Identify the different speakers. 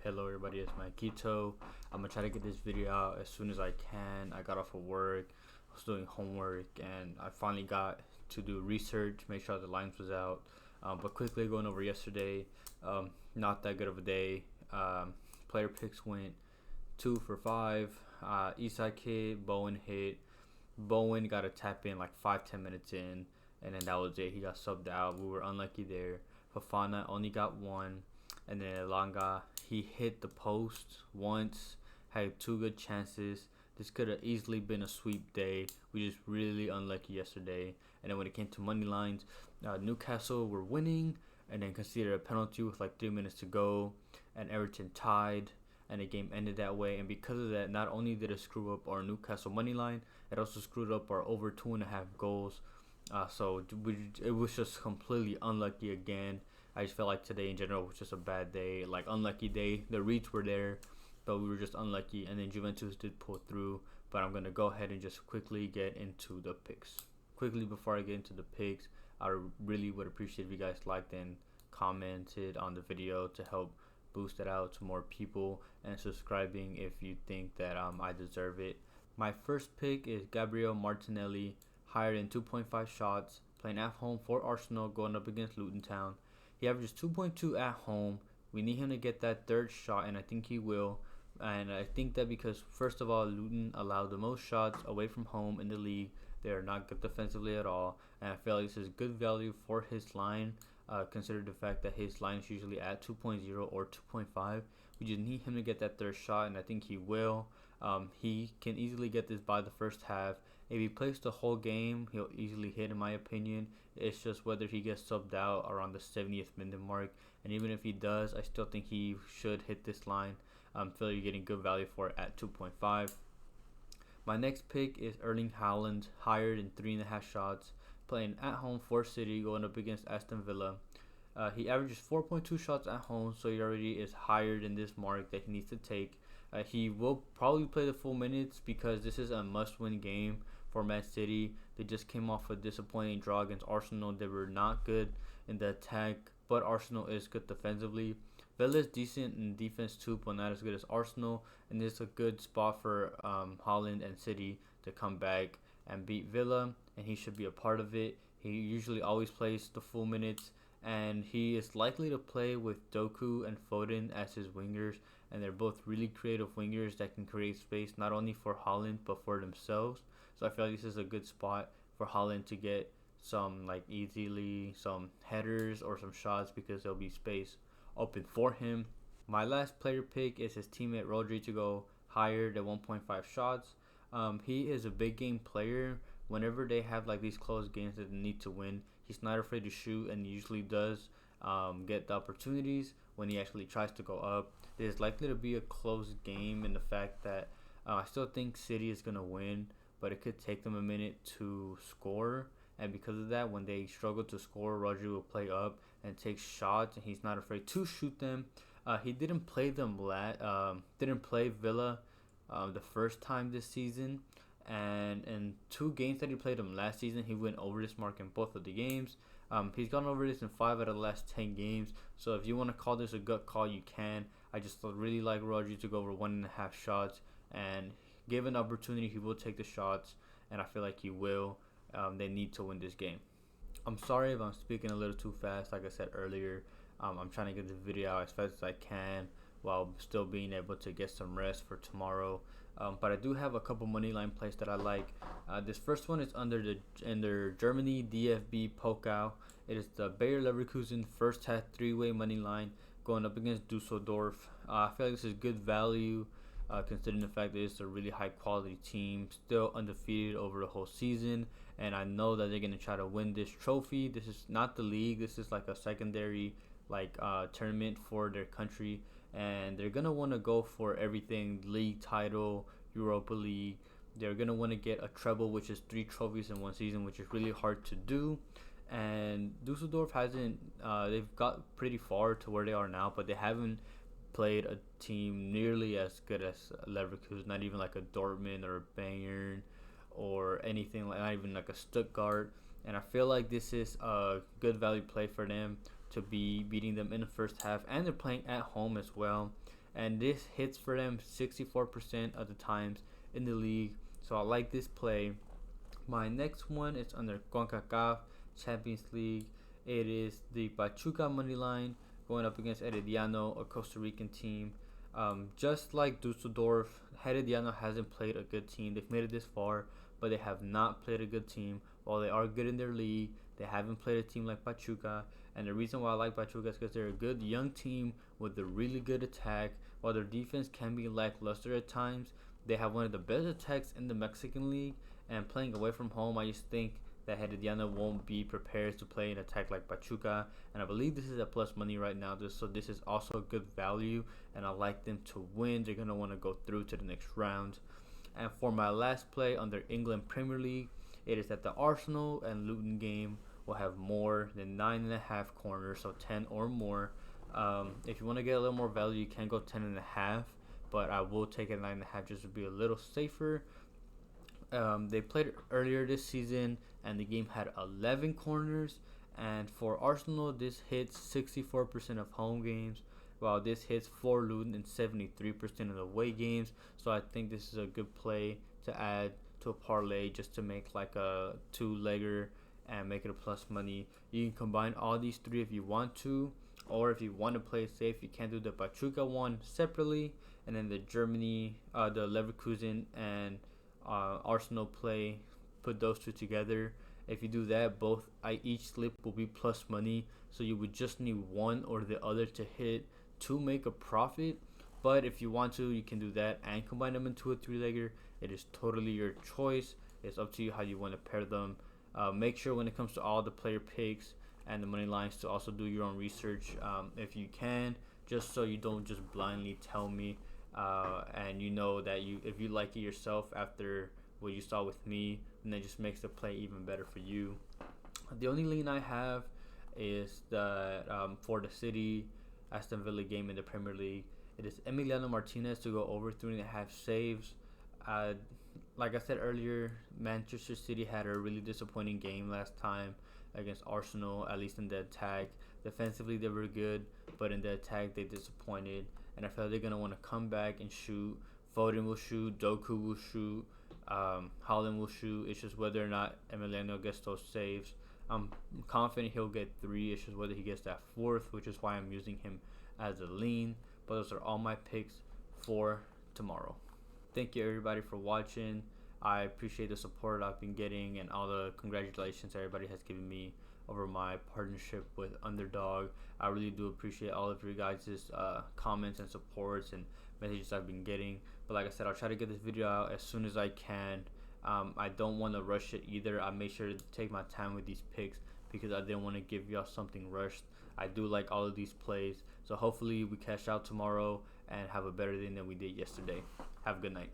Speaker 1: Hello everybody, it's Maikito. I'm gonna try to get this video out as soon as I can. I got off of work, I was doing homework, and I finally got to do research, make sure the lines was out. But quickly going over yesterday, not that good of a day. Player picks went 2 for 5. Eastside kid, Bowen hit. Bowen got a tap in like 5-10 minutes in, and then that was it. He got subbed out. We were unlucky there. Fafana only got one. And then Elanga, he hit the post once, had 2 good chances. This could have easily been a sweep day. We just really unlucky yesterday. And then when it came to money lines, Newcastle were winning and then conceded a penalty with like 3 minutes to go. And Everton tied and the game ended that way. And because of that, not only did it screw up our Newcastle money line, it also screwed up our over 2.5 goals. So it was just completely unlucky again. I just felt like today in general was just a bad day, like unlucky day. The reads were there, but we were just unlucky. And then Juventus did pull through. But I'm gonna go ahead and just quickly get into the picks. Quickly before I get into the picks, I really would appreciate if you guys liked and commented on the video to help boost it out to more people, and subscribing if you think that I deserve it. My first pick is Gabriel Martinelli, higher than 2.5 shots, playing at home for Arsenal, going up against Luton Town. He averages 2.2 at home. We need him to get that third shot, and I think he will. And I think that because, first of all, Luton allowed the most shots away from home in the league. They are not good defensively at all. And I feel like this is good value for his line, considering the fact that his line is usually at 2.0 or 2.5. We just need him to get that third shot, and I think he will. He can easily get this by the first half. If he plays the whole game, he'll easily hit, in my opinion. It's just whether he gets subbed out around the 70th minute mark. And even if he does, I still think he should hit this line. I feel you're getting good value for it at 2.5. My next pick is Erling Haaland, higher than 3.5 shots, playing at home for City, going up against Aston Villa. He averages 4.2 shots at home, so he already is higher than this mark that he needs to take. He will probably play the full minutes because this is a must-win game for Man City. They just came off a disappointing draw against Arsenal. They were not good in the attack, but Arsenal is good defensively. Villa is decent in defense too, but not as good as Arsenal. And this is a good spot for Haaland and City to come back and beat Villa, and he should be a part of it. He usually always plays the full minutes, and he is likely to play with Doku and Foden as his wingers. And they're both really creative wingers that can create space not only for Haaland but for themselves. So I feel like this is a good spot for Haaland to get some some headers or some shots because there'll be space open for him. My last player pick is his teammate Rodri to go higher than 1.5 shots. He is a big game player. Whenever they have like these close games that they need to win, he's not afraid to shoot and usually does get the opportunities when he actually tries to go up. There's likely to be a close game in the fact that I still think City is going to win, but it could take them a minute to score. And because of that, when they struggle to score, Rodri will play up and take shots, and he's not afraid to shoot them. He didn't play didn't play Villa the first time this season, and in 2 games that he played them last season, he went over this mark in both of the games. He's gone over this in 5 out of the last 10 games. So if you want to call this a gut call, you can. I just really like Rodri to go over 1.5 shots, and given the opportunity, he will take the shots, and I feel like he will. They need to win this game. I'm sorry if I'm speaking a little too fast. Like I said earlier, I'm trying to get this video out as fast as I can while still being able to get some rest for tomorrow. But I do have a couple money line plays that I like. This first one is under Germany dfbpokal. It is the Bayer Leverkusen first half 3-way money line going up against Dusseldorf. I feel like this is good value considering the fact that it's a really high quality team, still undefeated over the whole season. And I know that they're going to try to win this trophy. This is not the league. This is like a secondary tournament for their country. And they're going to want to go for everything: league title, Europa League. They're going to want to get a treble, which is 3 trophies in one season, which is really hard to do. And Dusseldorf they've got pretty far to where they are now, but they haven't played a team nearly as good as Leverkusen, not even like a Dortmund or a Bayern or anything, not even like a Stuttgart. And I feel like this is a good value play for them to be beating them in the first half, and they're playing at home as well. and this hits for them 64% of the times in the league. So I like this play. My next one is under CONCACAF Champions League. It is the Pachuca money line going up against Herediano, a Costa Rican team. Just like Dusseldorf, Herediano hasn't played a good team. They've made it this far, but they have not played a good team. While they are good in their league, they haven't played a team like Pachuca. And the reason why I like Pachuca is because they're a good young team with a really good attack. While their defense can be lackluster at times, they have one of the best attacks in the Mexican league. And playing away from home, I just think that Herediano won't be prepared to play an attack like Pachuca. And I believe this is at plus money right now, so this is also a good value. And I like them to win. They're going to want to go through to the next round. And for my last play under England Premier League, it is that the Arsenal and Luton game will have more than 9.5 corners, so 10 or more. If you want to get a little more value, you can go 10.5, but I will take a 9.5 just to be a little safer. They played earlier this season, and the game had 11 corners. And for Arsenal, this hits 64% of home games, while this hits for Luton in 73% of the away games. So I think this is a good play to add to a parlay just to make like a two-legger and make it a plus money. You can combine all these three if you want to, or if you want to play it safe, you can do the Pachuca one separately, and then the the Leverkusen and Arsenal play, put those two together. If you do that, each slip will be plus money, so you would just need one or the other to hit to make a profit. But if you want to, you can do that and combine them into a three-legger. It is totally your choice. It's up to you how you want to pair them. Make sure when it comes to all the player picks and the money lines to also do your own research if you can, just so you don't just blindly tell me. And you know that if you like it yourself after what you saw with me, then it just makes the play even better for you. The only lean I have is the for the City Aston Villa game in the Premier League. It is Emiliano Martinez to go over 3.5 saves. Like I said earlier, Manchester City had a really disappointing game last time against Arsenal, at least in the attack. Defensively, they were good, but in the attack, they disappointed. And I feel they're going to want to come back and shoot. Foden will shoot. Doku will shoot. Haaland will shoot. It's just whether or not Emiliano gets those saves. I'm confident he'll get 3. It's just whether he gets that 4th, which is why I'm using him as a lean. But those are all my picks for tomorrow. Thank you, everybody, for watching. I appreciate the support I've been getting and all the congratulations everybody has given me over my partnership with Underdog. I really do appreciate all of your guys' comments and supports and messages I've been getting. But like I said, I'll try to get this video out as soon as I can. I don't want to rush it either. I make sure to take my time with these picks because I didn't want to give y'all something rushed. I do like all of these plays. So hopefully we cash out tomorrow and have a better day than we did yesterday. Have a good night.